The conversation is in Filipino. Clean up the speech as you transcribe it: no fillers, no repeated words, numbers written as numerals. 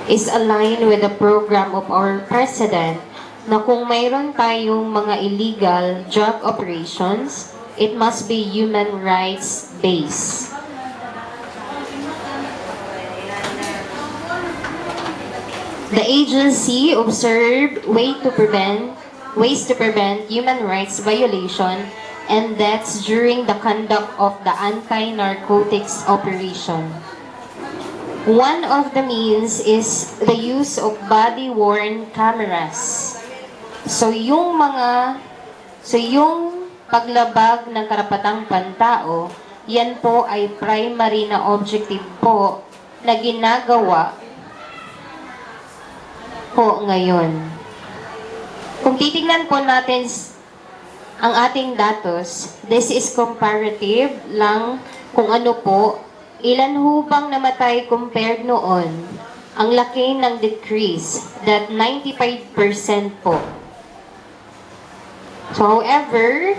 is aligned with the program of our President na kung mayroon tayong mga illegal drug operations, it must be human rights based. The agency observed ways to prevent human rights violation and deaths during the conduct of the anti-narcotics operation. One of the means is the use of body-worn cameras. So yung paglabag ng karapatang pantao, yan po ay primary na objective po na ginagawa po ngayon. Kung titingnan po natin ang ating datos, this is comparative lang kung ano po, ilan hubang namatay compared noon, ang laki ng decrease, that 95% po. So, however,